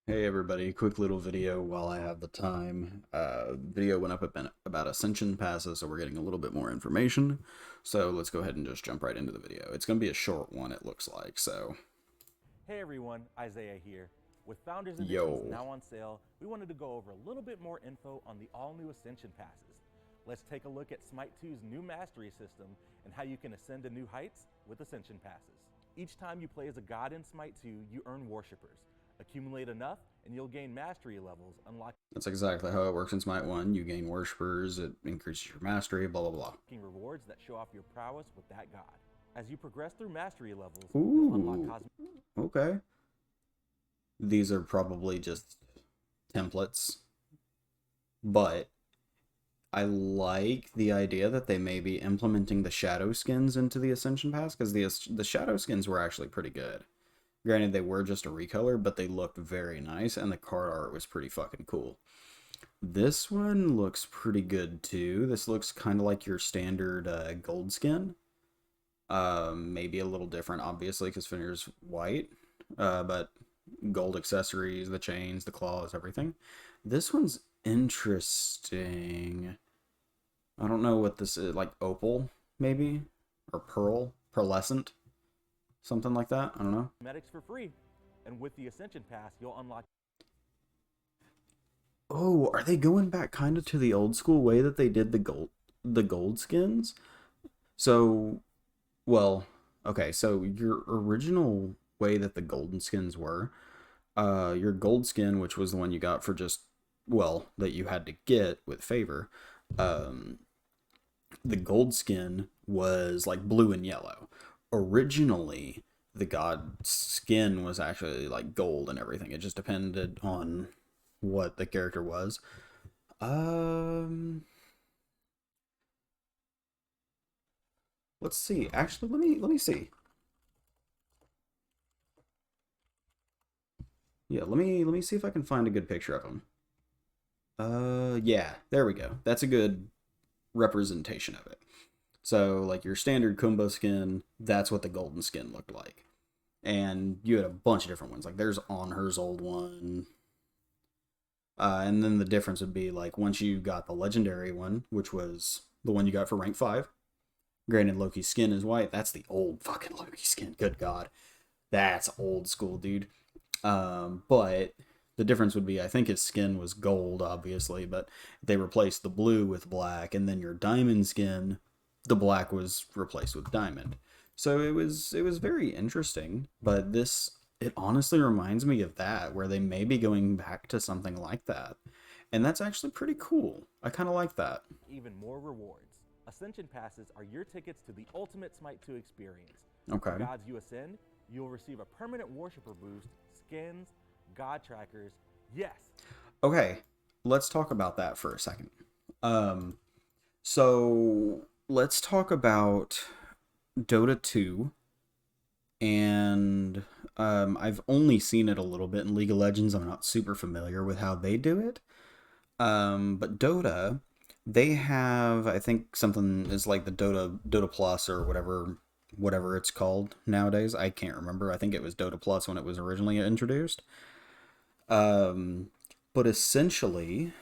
Hey everybody, quick little video while I have the time. Video went up about Ascension passes, so we're getting a little bit more information. So let's go ahead and just jump right into the video. It's going to be a short one, it looks like, so. Hey everyone, Isaiah here. With Founders Editions Yo. now on sale, we wanted to go over a little bit more info on the all-new Ascension Passes. Let's take a look at SMITE 2's new mastery system and how you can ascend to new heights with Ascension Passes. Each time you play as a god in SMITE 2, you earn worshippers. Accumulate enough and you'll gain mastery levels, unlocking That's exactly how it works in Smite 1. You gain worshippers, it increases your mastery, blah blah blah. rewards that show off your prowess with that god. As you progress through mastery levels, you'll unlock Ooh, cosmic. okay. These are probably just templates, but I like the idea that they may be implementing the shadow skins into the Ascension Pass, because the shadow skins were actually pretty good. Granted, they were just a recolor, but they looked very nice, and the card art was pretty fucking cool. This one looks pretty good too. This looks kind of like your standard gold skin. Maybe a little different, obviously, because Finir's white, but gold accessories, the chains, the claws, everything. This one's interesting. I don't know what this is, like opal, maybe? Or pearl? Pearlescent? Something like that? I don't know. Medics for free. And with the Ascension Pass, you'll unlock. Oh, are they going back kind of to the old school way that they did the gold skins? So, well, okay, so your original way that the golden skins were, your gold skin, which was the one you got for just, well, that you had to get with favor, um, the gold skin was like blue and yellow. Originally, the god skin was actually like gold and everything. It just depended on what the character was. Um, let's see. Actually, let me see. Yeah, let me see if I can find a good picture of him. Yeah, there we go. That's a good representation of it. So, like your standard Kumbo skin, that's what the golden skin looked like. And you had a bunch of different ones. Like there's On Her's old one. And then the difference would be like once you got the legendary one, which was the one you got for rank 5. Granted, Loki's skin is white. That's the old fucking Loki skin. Good God. That's old school, dude. But the difference would be I think his skin was gold, obviously, but they replaced the blue with black, and then your diamond skin, the black was replaced with diamond. So it was very interesting, but this it honestly reminds me of that, where they may be going back to something like that. And that's actually pretty cool. I kind of like that. Even more rewards. Ascension Passes are your tickets to the ultimate Smite 2 experience. For Okay. gods you ascend, you'll receive a permanent worshipper boost, skins, god trackers. Yes! Okay. Let's talk about that for a second. Um, so let's talk about Dota 2, and I've only seen it a little bit in League of Legends. I'm not super familiar with how they do it. But Dota, they have, I think, something is like the Dota Plus or whatever it's called nowadays. I can't remember. I think it was Dota Plus when it was originally introduced. Um, but essentially,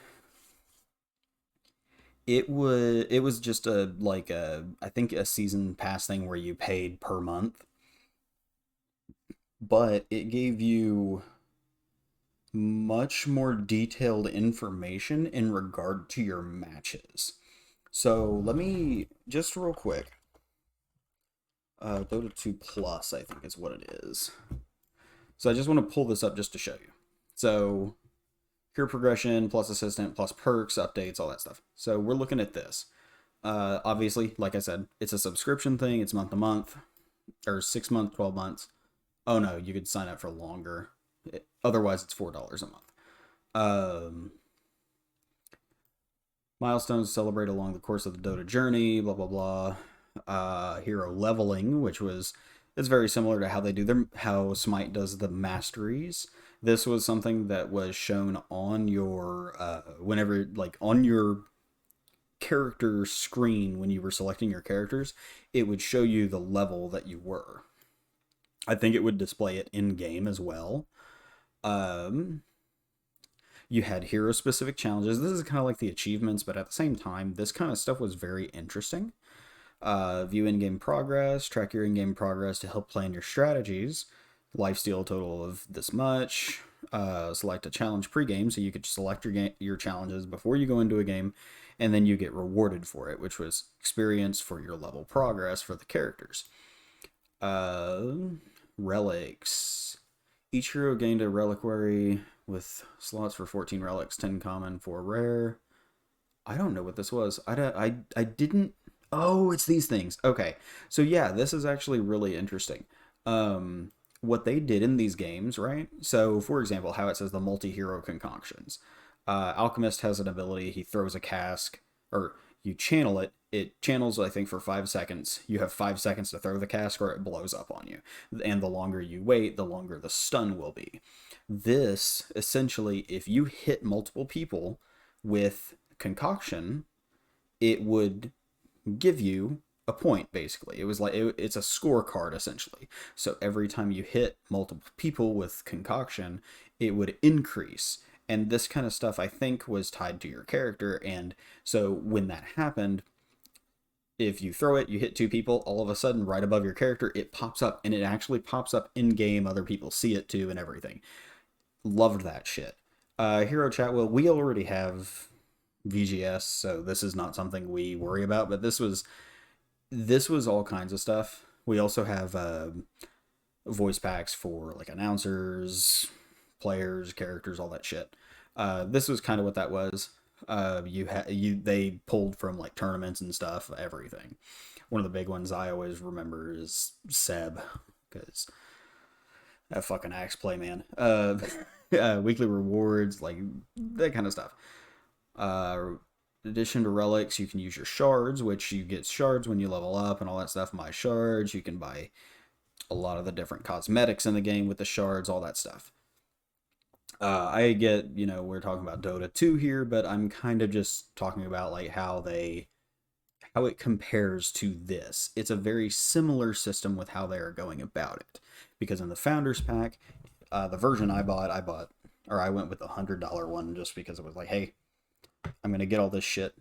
it was just a like a I think a season pass thing where you paid per month, but it gave you much more detailed information in regard to your matches. So let me just real quick. Dota 2 Plus, I think is what it is. So I just want to pull this up just to show you. So pure progression plus assistant plus perks, updates, all that stuff. So we're looking at this. Obviously, like I said, it's a subscription thing. It's month to month, or 6 month, 12 months. Oh no, you could sign up for longer. Otherwise, it's $4 a month. Um, Milestones celebrated along the course of the Dota journey. Blah blah blah. Hero leveling, which was it's very similar to how Smite does the masteries. This was something that was shown on your whenever like on your character screen when you were selecting your characters, it would show you the level that you were. I think it would display it in game as well. You had hero specific challenges. This is kind of like the achievements, but at the same time, this kind of stuff was very interesting. View in-game progress, track your in-game progress to help plan your strategies. Lifesteal total of this much. Select a challenge pre-game, so you could select your challenges before you go into a game, and then you get rewarded for it, which was experience for your level progress for the characters. Relics. Each hero gained a reliquary with slots for 14 relics, 10 common, 4 rare. I don't know what this was. I didn't... Oh, it's these things. Okay. So yeah, this is actually really interesting. What they did in these games, right? So, for example, how it says the multi-hero concoctions. Alchemist has an ability, he throws a cask, or you channel it. It channels, I think, for 5 seconds. You have 5 seconds to throw the cask or it blows up on you. And the longer you wait, the longer the stun will be. This, essentially, if you hit multiple people with concoction, it would give you a point, basically. It was like it's a scorecard, essentially. So every time you hit multiple people with concoction, it would increase. And this kind of stuff, I think, was tied to your character. And so when that happened, if you throw it, you hit 2 people, all of a sudden, right above your character, it pops up. And it actually pops up in-game. Other people see it, too, and everything. Loved that shit. Hero chat, well, we already have VGS, so this is not something we worry about. But this was all kinds of stuff. We also have voice packs for like announcers, players, characters, all that shit. This was kind of what that was. They pulled from like tournaments and stuff, everything. One of the big ones I always remember is Seb, because that fucking axe play, man. Weekly rewards, like that kind of stuff. In addition to relics, you can use your shards, which you get shards when you level up and all that stuff. My shards, you can buy a lot of the different cosmetics in the game with the shards, all that stuff. I get, we're talking about Dota 2 here, but I'm kind of just talking about like how it compares to this. It's a very similar system with how they are going about it. Because in the Founders Pack, the version I went with the $100 one just because it was like, hey, I'm going to get all this shit.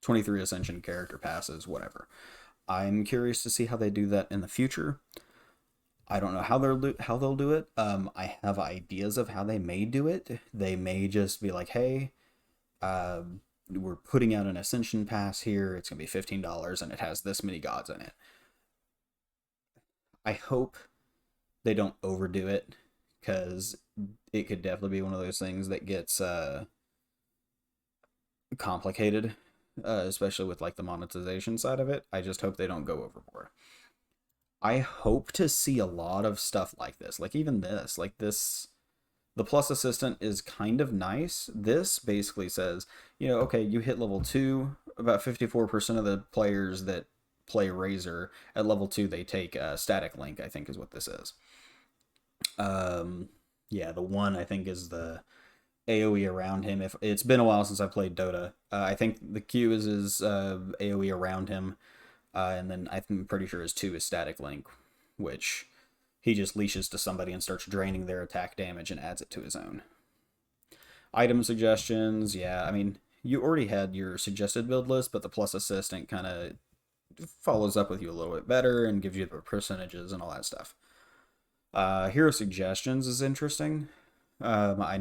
23 Ascension character passes, whatever. I'm curious to see how they do that in the future. I don't know how they'll do it. I have ideas of how they may do it. They may just be like, hey, we're putting out an Ascension Pass here. It's going to be $15 and it has this many gods in it. I hope they don't overdo it, because it could definitely be one of those things that gets complicated, especially with like the monetization side of it. I just hope they don't go overboard. I hope to see a lot of stuff like this, like even this, like this. The Plus Assistant is kind of nice. This basically says, okay, you hit level 2, about 54% of the players that play Razor at level 2, they take Static Link, I think is what this is. Yeah, the one I think is the AoE around him. If it's been a while since I played Dota, I think the Q is his AoE around him, and then I'm pretty sure his 2 is Static Link, which he just leashes to somebody and starts draining their attack damage and adds it to his own. Item suggestions, yeah, I mean, you already had your suggested build list, but the Plus Assistant kind of follows up with you a little bit better and gives you the percentages and all that stuff. Hero suggestions is interesting. I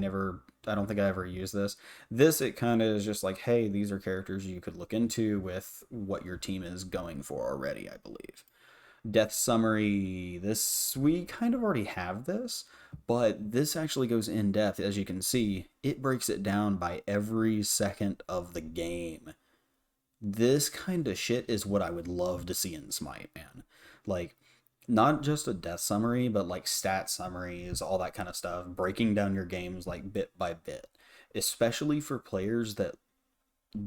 don't think I ever used this. It kind of is just like, hey, these are characters you could look into with what your team is going for already, I believe. Death summary, we kind of already have this, but this actually goes in depth. As you can see, it breaks it down by every second of the game. This kind of shit is what I would love to see in Smite, man. Like, not just a death summary, but like stat summaries, all that kind of stuff, breaking down your games like bit by bit, especially for players that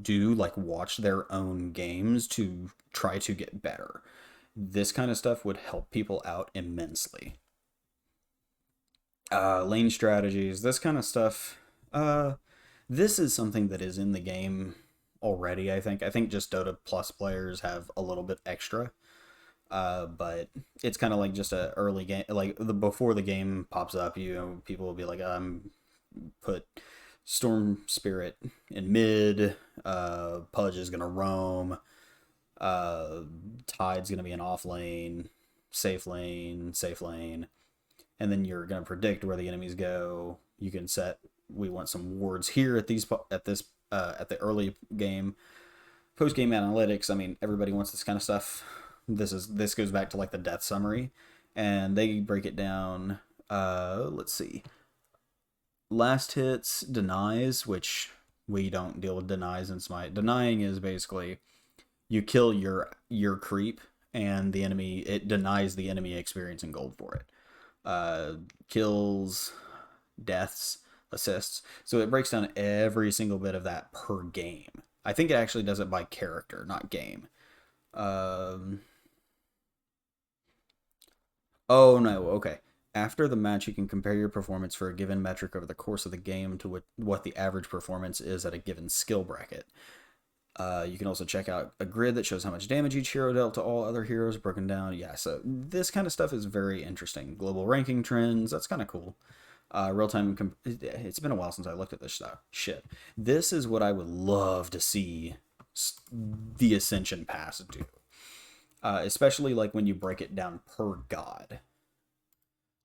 do like watch their own games to try to get better. This kind of stuff would help people out immensely. Lane strategies, this kind of stuff. This is something that is in the game already, I think. I think just Dota Plus players have a little bit extra. But it's kind of like just a early game, like before the game pops up, people will be like, put Storm Spirit in mid, Pudge is gonna roam, Tide's gonna be an off lane, safe lane, safe lane, and then you're gonna predict where the enemies go. You can set, we want some wards here at these at the early game. Post game analytics, I mean, everybody wants this kind of stuff. This goes back to like the death summary, and they break it down. Let's see. Last hits, denies, which we don't deal with denies in Smite. Denying is basically you kill your creep, and the enemy, it denies the enemy experiencing gold for it. Kills, deaths, assists. So it breaks down every single bit of that per game. I think it actually does it by character, not game. Oh no, okay. After the match, you can compare your performance for a given metric over the course of the game to what the average performance is at a given skill bracket. You can also check out a grid that shows how much damage each hero dealt to all other heroes broken down. Yeah, so this kind of stuff is very interesting. Global ranking trends, that's kind of cool. Real-time, it's been a while since I looked at this stuff. Shit. This is what I would love to see the Ascension Pass do. Especially like when you break it down per god.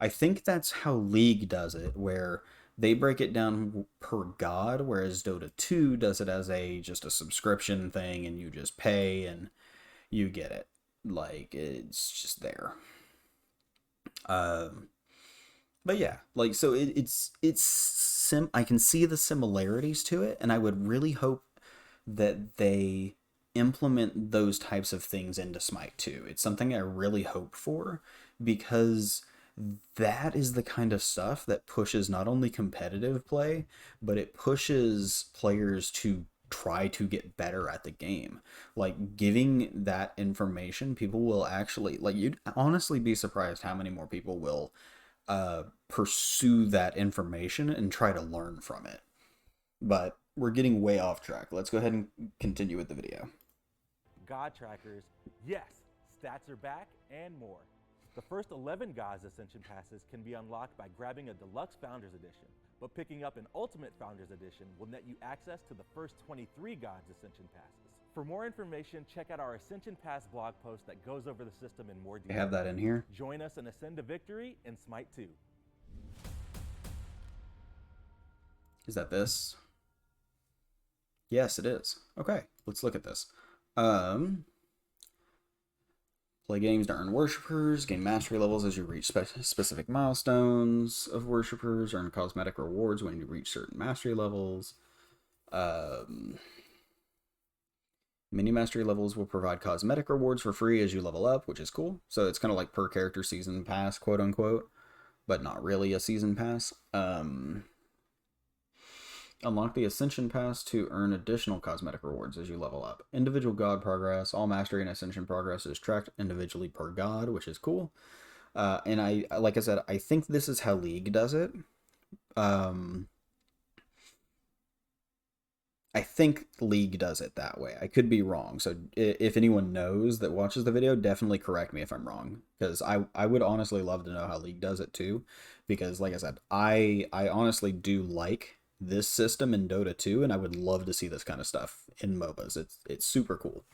I think that's how League does it, where they break it down per god, whereas Dota 2 does it as just a subscription thing, and you just pay and you get it. Like, it's just there. But yeah, like, so I can see the similarities to it, and I would really hope that they implement those types of things into Smite 2. It's something I really hope for, because that is the kind of stuff that pushes not only competitive play, but it pushes players to try to get better at the game. Like, giving that information, people will actually, like, you'd honestly be surprised how many more people will pursue that information and try to learn from it. But we're getting way off track. Let's go ahead and continue with the video. God trackers, yes, stats are back, and more. The first 11 Gods Ascension Passes can be unlocked by grabbing a Deluxe Founders Edition, but picking up an Ultimate Founders Edition will net you access to the first 23 Gods Ascension Passes. For more information, check out our Ascension Pass blog post that goes over the system in more detail. I have that in here. Join us and ascend to victory in Smite 2. Is that this? Yes, it is. Okay, let's look at this. Play games to earn worshippers, gain mastery levels as you reach specific milestones of worshippers, earn cosmetic rewards when you reach certain mastery levels. Many mastery levels will provide cosmetic rewards for free as you level up, which is cool. So it's kind of like per character season pass, quote unquote, but not really a season pass. Unlock the Ascension Pass to earn additional cosmetic rewards as you level up. Individual god progress. All mastery and ascension progress is tracked individually per god, which is cool. And like I said, I think this is how League does it. I think League does it that way. I could be wrong. So if anyone knows that watches the video, definitely correct me if I'm wrong. Because I would honestly love to know how League does it too. Because like I said, I honestly do like this system in Dota 2, and I would love to see this kind of stuff in MOBAs. It's super cool.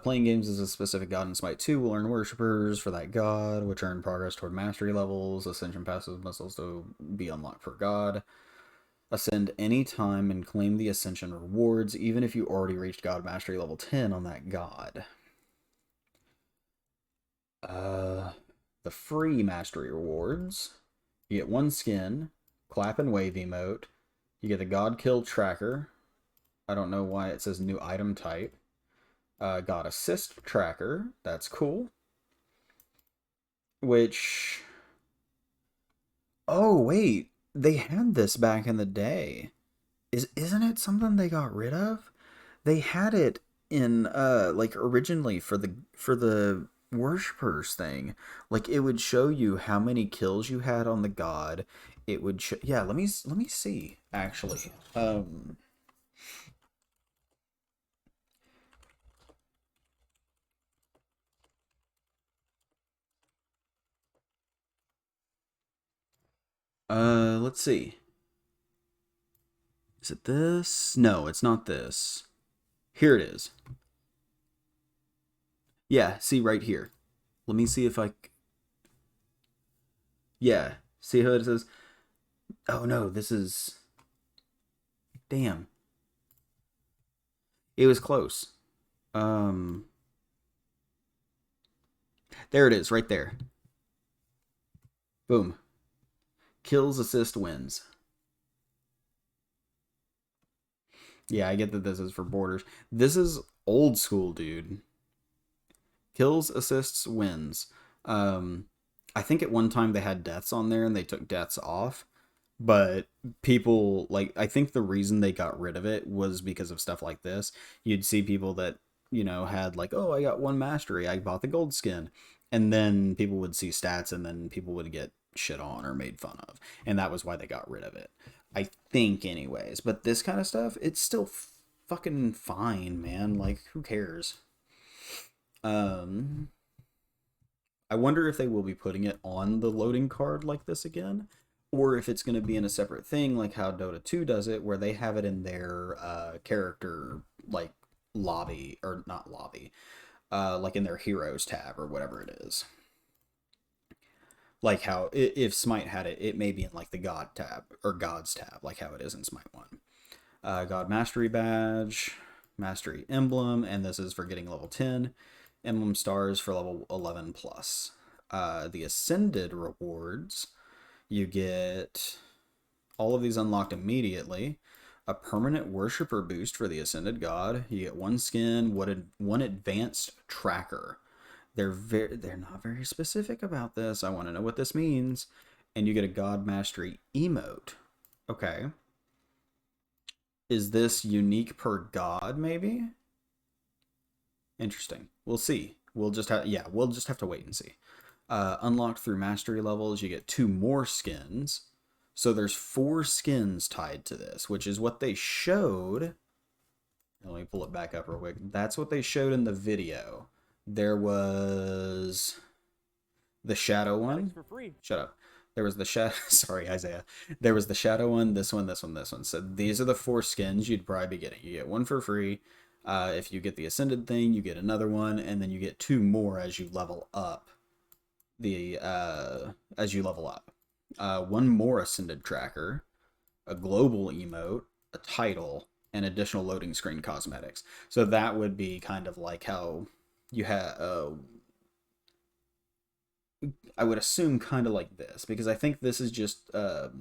Playing games as a specific god in Smite 2 will earn worshippers for that god, which earn progress toward mastery levels. Ascension passes must also be unlocked per god. Ascend any time and claim the Ascension rewards, even if you already reached God Mastery level 10 on that god. The free Mastery rewards. You get one skin, Clap and Wave emote. You get the God Kill Tracker. I don't know why it says new item type. God Assist Tracker. That's cool. Which... Oh, wait. They had this back in the day. Isn't it something they got rid of? They had it in like originally for the worshippers thing. Like, it would show you how many kills you had on the god. It would show, yeah, let me see actually. Let's see. Is it this? No, it's not this. Here it is. Yeah, see right here. Let me see if I... Yeah, see how it says? Oh no, this is... Damn. It was close. There it is, right there. Boom. Kills, assist, wins. Yeah, I get that this is for borders. This is old school, dude. Kills, assists, wins. I think at one time they had deaths on there and they took deaths off. But people, like, I think the reason they got rid of it was because of stuff like this. You'd see people that, had like, oh, I got one mastery, I bought the gold skin. And then people would see stats and then people would get shit on or made fun of. And that was why they got rid of it. I think, anyways. But this kind of stuff, it's still fucking fine, man. Like, who cares? I wonder if they will be putting it on the loading card like this again, or if it's going to be in a separate thing like how Dota 2 does it, where they have it in their character, like, lobby, or not lobby, like in their heroes tab or whatever it is. Like how, if Smite had it, it may be in like the God tab, or Gods tab, like how it is in Smite 1. God Mastery Badge, Mastery Emblem, and this is for getting level 10. Emblem Stars for level 11 plus. The Ascended rewards, you get all of these unlocked immediately. A permanent Worshipper boost for the Ascended God. You get one skin, one advanced tracker. They're not very specific about this. I want to know what this means. And you get a God Mastery emote. Okay. Is this unique per god, maybe? Interesting. We'll see. We'll just have to wait and see. Unlocked through mastery levels, you get 2 more skins. So there's 4 skins tied to this, which is what they showed. Let me pull it back up real quick. That's what they showed in the video. There was the shadow one. For free. Shut up. There was the shadow. Sorry, Isaiah. There was the shadow one, this one, this one, this one. So these are the 4 skins you'd probably be getting. You get one for free. If you get the Ascended thing, you get another one, and then you get 2 more as you level up. One more Ascended tracker, a global emote, a title, and additional loading screen cosmetics. So that would be kind of like how you have. I would assume kind of like this, because I think this is just a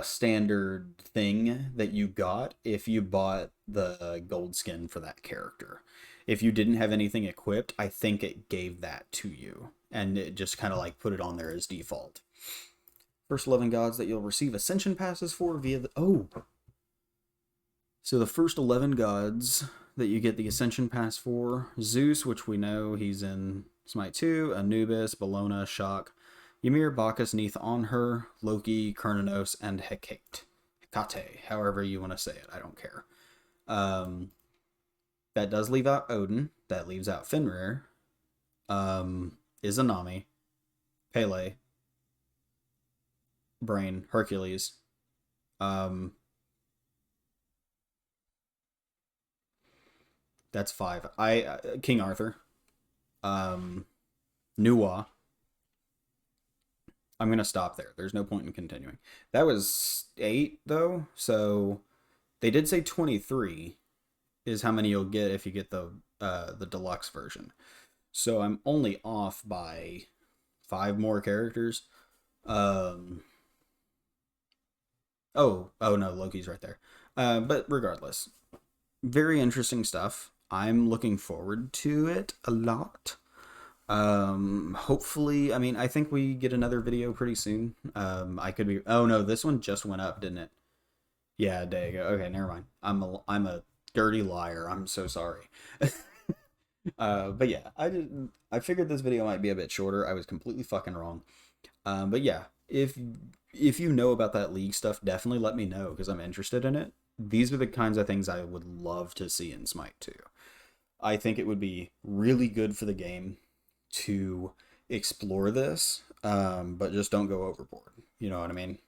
standard thing that you got if you bought the gold skin for that character. If you didn't have anything equipped, I think it gave that to you, and it just kind of like put it on there as default. First 11 gods that you'll receive Ascension Passes for via the... So the first 11 gods that you get the Ascension Pass for: Zeus, which we know he's in Smite 2, Anubis, Bellona, Shock, Ymir, Bacchus, Neith, Onher, Loki, Kernanos, and Hecate. Hecate, however you want to say it, I don't care. That does leave out Odin. That leaves out Fenrir, Izanami, Pele, Brain, Hercules, that's 5. King Arthur, Nuwa. I'm going to stop there. There's no point in continuing. That was 8, though. So they did say 23 is how many you'll get if you get the deluxe version. So I'm only off by 5 more characters. Oh no, Loki's right there. But regardless, very interesting stuff. I'm looking forward to it a lot. Hopefully, I mean, I think we get another video pretty soon. I could be... Oh no, this one just went up, didn't it? Yeah, a day ago. Okay, never mind. I'm a dirty liar. I'm so sorry. But yeah, I figured this video might be a bit shorter. I was completely fucking wrong. But yeah, if you know about that league stuff, definitely let me know, because I'm interested in it. These are the kinds of things I would love to see in Smite 2. I think it would be really good for the game to explore this, but just don't go overboard. You know what I mean?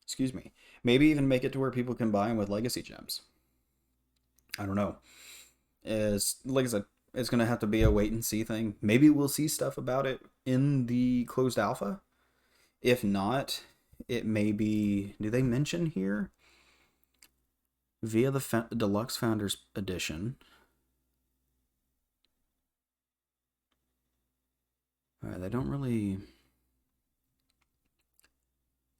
Excuse me. Maybe even make it to where people can buy them with legacy gems. I don't know. It's like I said, it's gonna have to be a wait and see thing. Maybe we'll see stuff about it in the closed alpha. If not, it may be. Do they mention here via the deluxe founders edition? They don't really.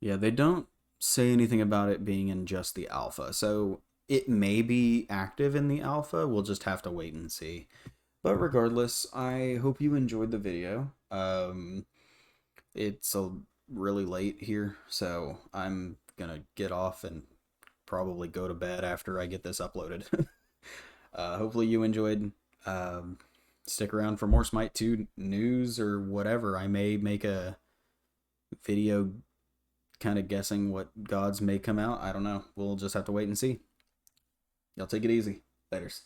Yeah, they don't say anything about it being in just the alpha. So it may be active in the alpha. We'll just have to wait and see. But regardless, I hope you enjoyed the video. It's really late here, so I'm gonna get off and probably go to bed after I get this uploaded. Hopefully you enjoyed. Stick around for more Smite 2 news or whatever. I may make a video kind of guessing what gods may come out. I don't know. We'll just have to wait and see. Y'all take it easy. Laters.